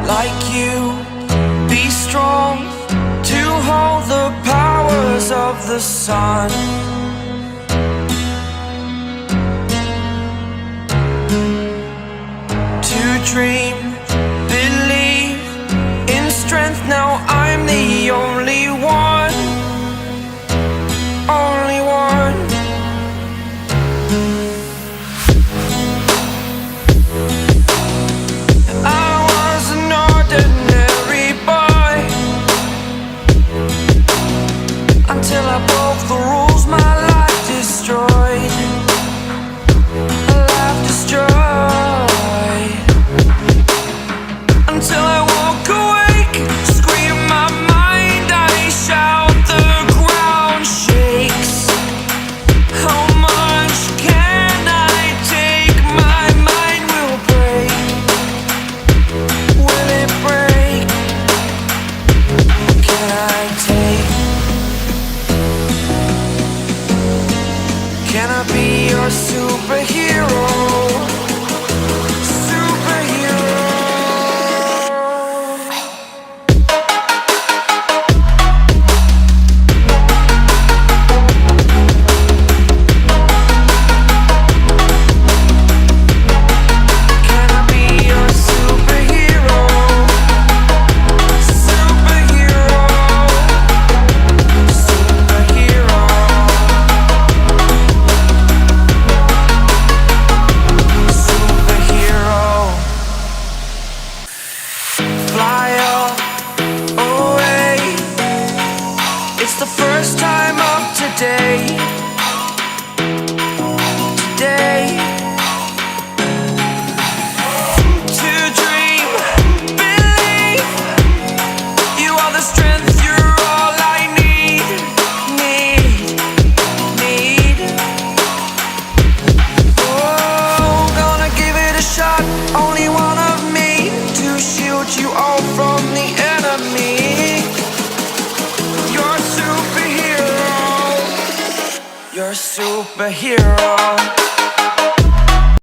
like you, be strong to hold the powers of the sun. To dream, believe in strength. Now I'm the only one, only one. I was an ordinary boy until I broke the rules. My life destroyed, a life destroyed. Until I woke awake, scream my mind, I shout, the ground shakes. How much can I take? My mind will break. Will it break? Can I take? Can I be your superhero? It's the first time of today, today. To dream, believe, you are the strength, you're all I need, need. Oh, gonna give it a shot, only one of me, to shield you all from the enemy. You're a superhero.